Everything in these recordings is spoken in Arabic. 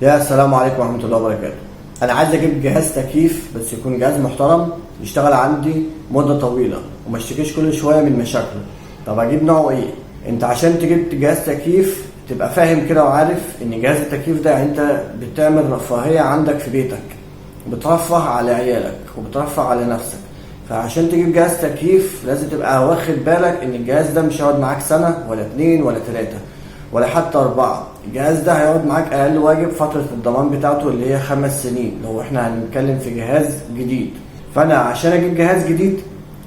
يا السلام عليكم ورحمة الله وبركاته. أنا عايز أجيب جهاز تكييف بس يكون جهاز محترم يشتغل عندي مدة طويلة وما اشتكيش كل شوية من مشاكله. طب أجيب نوعه إيه؟ أنت عشان تجيب جهاز تكييف تبقى فاهم كده وعارف إن جهاز التكييف ده أنت بتعمل رفاهية عندك في بيتك، بترفه على عيالك وبترفه على نفسك. فعشان تجيب جهاز تكييف لازم تبقى واخد بالك إن الجهاز ده مش هيقعد معاك سنة ولا 2 ولا 3 ولا حتى 4. الجهاز ده هيقعد معاك اقل واجب فترة الضمان بتاعته اللي هي 5 سنين لو احنا هنتكلم في جهاز جديد. فانا عشان اجيب جهاز جديد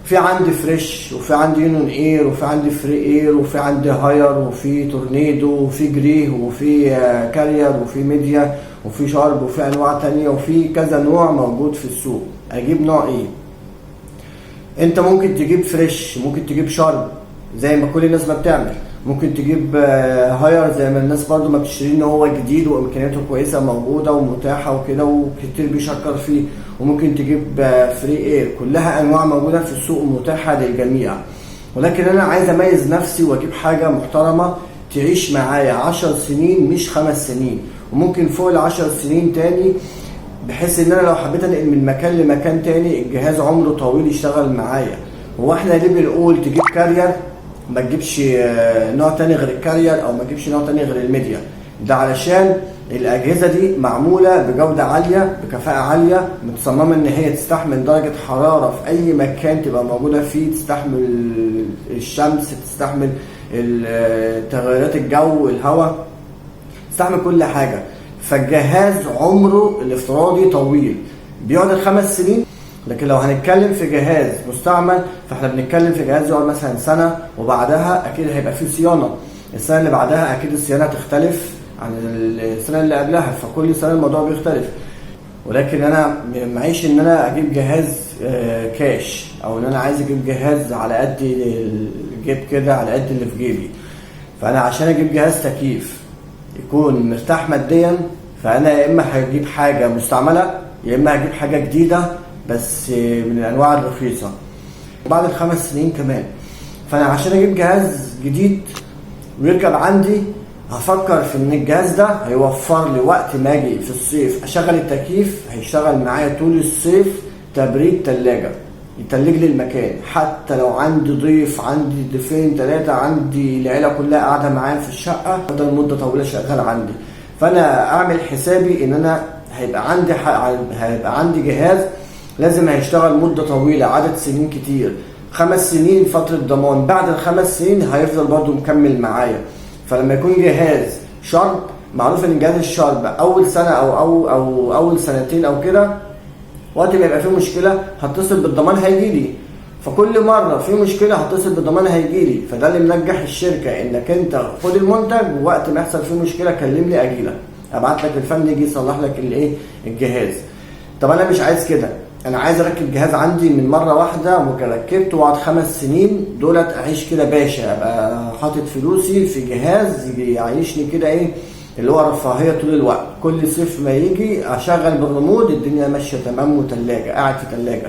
في عندي فريش وفي عندي يونون اير وفي عندي فري اير وفي عندي هاير وفي تورنيدو وفي جريه وفي كارير وفي ميديا وفي شارب وفي انواع تانية وفي كذا نوع موجود في السوق. اجيب نوع ايه؟ انت ممكن تجيب فريش، ممكن تجيب شارب زي ما كل الناس ما بتعمل، ممكن تجيب هاير زي ما الناس برضو ما بتشتري ان هو جديد وامكانياته كويسه موجوده ومتاحه وكده وكتير بيشكر فيه، وممكن تجيب فري اير. كلها انواع موجوده في السوق متاحه للجميع، ولكن انا عايز اميز نفسي واجيب حاجه محترمه تعيش معايا 10 سنين مش 5 سنين، وممكن فوق ال10 سنين تاني، بحيث ان انا لو حبيت انقل من مكان لمكان تاني الجهاز عمره طويل يشتغل معايا. هو احنا ليه بنقول تجيب كارير ما تجيبش نوع تاني غير الكارير او ما تجيبش نوع تاني غير الميديا؟ ده علشان الاجهزه دي معموله بجوده عاليه بكفاءه عاليه، متصممه ان هي تستحمل درجه حراره في اي مكان تبقى موجوده فيه، تستحمل الشمس، تستحمل تغيرات الجو، الهواء، تستحمل كل حاجه. فالجهاز عمره الافتراضي طويل بيقعد 5 سنين. لكن لو هنتكلم في جهاز مستعمل فاحنا بنتكلم في جهاز يقعد مثلا سنة، وبعدها اكيد هيبقى فيه صيانة، السنة اللي بعدها اكيد الصيانة هتختلف عن السنة اللي قبلها، فكل سنة الموضوع بيختلف. ولكن انا معيش ان انا اجيب جهاز كاش، او ان انا عايز اجيب جهاز على قد الجيب كده، على قد اللي في جيبي. فانا عشان اجيب جهاز تكييف يكون مرتاح ماديا، فانا يا اما هجيب حاجة مستعملة يا اما هجيب حاجة جديدة بس من الانواع الرخيصه بعد ال5 سنين كمان. فانا عشان اجيب جهاز جديد ويركب عندي هفكر في ان الجهاز ده هيوفر لي وقت ما اجي في الصيف اشغل التكييف، هيشتغل معايا طول الصيف تبريد تلاجة، يتلج لي المكان. حتى لو عندي ضيف، عندي ضيفين 3، عندي العيله كلها قاعده معايا في الشقه، افضل مده طويله شغال عندي. فانا اعمل حسابي ان انا هيبقى عندي جهاز لازم هيشتغل مدة طويلة، عدد سنين كتير، 5 سنين فترة ضمان، بعد ال5 سنين هيفضل برضو مكمل معايا. فلما يكون جهاز شارب، معروف ان جهاز الشارب اول سنة او اول سنتين او كده وقت ما يبقى فيه مشكلة هتصل بالضمان هيجيلي، فكل مرة في مشكلة هتصل بالضمان هيجيلي. فده اللي منجح الشركة، انك انت خد المنتج ووقت ما يحصل فيه مشكلة كلمني اجيلك، ابعت لك الفني يجي يصلح لك الجهاز. طب انا مش عايز كده، انا عايز اركب جهاز عندي من مره واحده وركبته واقعد 5 سنين دولت اعيش كده باشا، ابقى حاطط فلوسي في جهاز يعيشني كده اللي هو رفاهيه طول الوقت. كل صيف ما يجي اشغل بالريموت الدنيا ماشيه تمام وتلاجه، قاعد في تلاجه.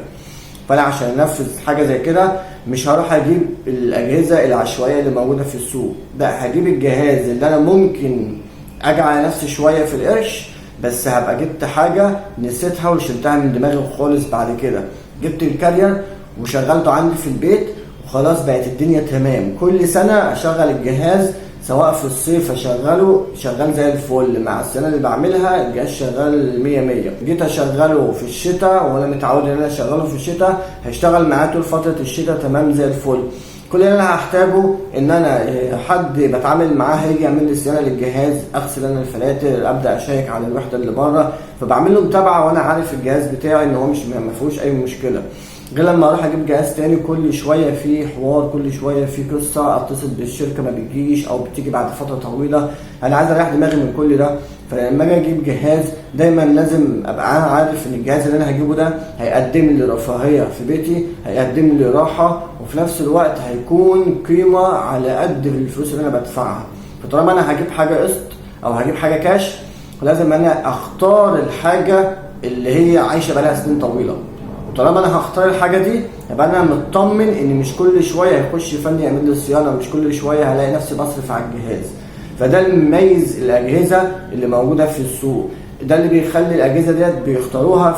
فانا عشان انفذ حاجه زي كده مش هروح اجيب الاجهزه العشوائيه اللي موجوده في السوق، ده هجيب الجهاز اللي انا ممكن اجي على نفسي شويه في القرش، بس هبقى جبت حاجة نسيتها وشلتها من دماغي خالص. بعد كده جبت الكارير وشغلته عندي في البيت وخلاص بقت الدنيا تمام. كل سنة اشغل الجهاز، سواء في الصيف اشغله شغال زي الفل، مع السنة اللي بعملها الجهاز شغال 100. جيت اشغله في الشتاء وانا متعود ان انا اشغله في الشتاء، هيشتغل معايا طول فترة الشتاء تمام زي الفل. كل اللي انا هحتاجه ان انا حد بتعامل معاه هيجي يعمل لي صيانه للجهاز، اغسل انا الفلاتر، ابدا اشيك على الوحده اللي بره، فبعمل له متابعه وانا عارف الجهاز بتاعي ان هو مش ما فيهوش اي مشكله. غير لما اروح اجيب جهاز تاني كل شويه في حوار، كل شويه في قصه، اتصل بالشركه ما بتجيش او بتيجي بعد فتره طويله. انا عايز اريح دماغي من كل ده. فلما اجي اجيب جهاز دايما لازم ابقى عارف ان الجهاز اللي انا هجيبه ده هيقدم لي رفاهيه في بيتي، هيقدم لي راحه، وفي نفس الوقت هيكون قيمه على قد الفلوس اللي انا بدفعها. فطالما انا هجيب حاجه قسط او هجيب حاجه كاش، لازم انا اختار الحاجه اللي هي عايشه بقالها سنين طويله. وطالما انا هختار الحاجه دي يبقى انا مطمن ان مش كل شويه هيخش فني يعمل لي صيانه، مش كل شويه هلاقي نفسي بصرف على الجهاز. فده اللي مميز الاجهزه اللي موجوده في السوق، ده اللي بيخلي الاجهزه ديت بيختاروها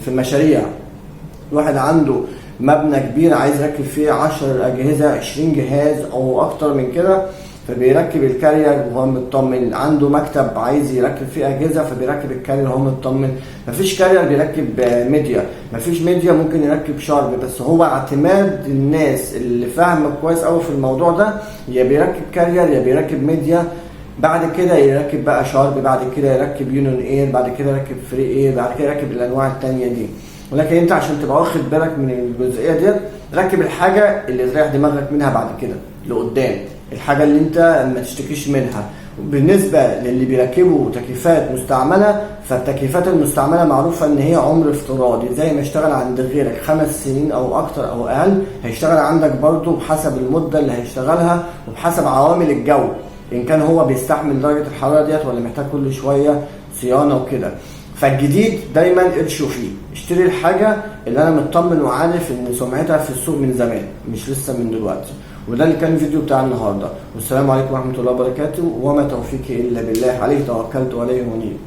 في المشاريع. واحد عنده مبنى كبير عايز يركب فيه 10 اجهزه 20 جهاز او اكتر من كده، فبيركب الكارير وهو مطمن. عنده مكتب عايز يركب فيه اجهزه فبيركب الكارير وهو مطمن. مفيش كارير بيركب ميديا، مفيش ميديا ممكن يركب شارب. بس هو اعتماد الناس اللي فاهمه كويس قوي في الموضوع ده، يا بيركب كارير يا بيركب ميديا، بعد كده يركب بقى شارب، بعد كده يركب يونيون اير، بعد كده يركب فري اير، بعد كده يركب الانواع التانية دي. ولكن انت عشان تبقى واخد بالك من الجزئيه ديت، ركب الحاجه اللي تريح دماغك منها بعد كده لقدام، الحاجه اللي انت ما تشتكيش منها. بالنسبه للي بيركبوا تكييفات مستعمله، فالتكييفات المستعمله معروفه ان هي عمر افتراضي، زي ما اشتغل عند غيرك 5 سنين او اكتر او اقل، هيشتغل عندك برضه بحسب المده اللي هيشتغلها وبحسب عوامل الجو، ان كان هو بيستحمل درجه الحراره ديت ولا محتاج كل شويه صيانه وكده. فالجديد دايما ارشوا فيه، اشتري الحاجه اللي انا مطمن وعارف ان سمعتها في السوق من زمان مش لسه من دلوقتي. وده اللي كان الفيديو بتاع النهارده، والسلام عليكم ورحمه الله وبركاته، وما توفيقي الا بالله، عليه توكلت وعليه منيب.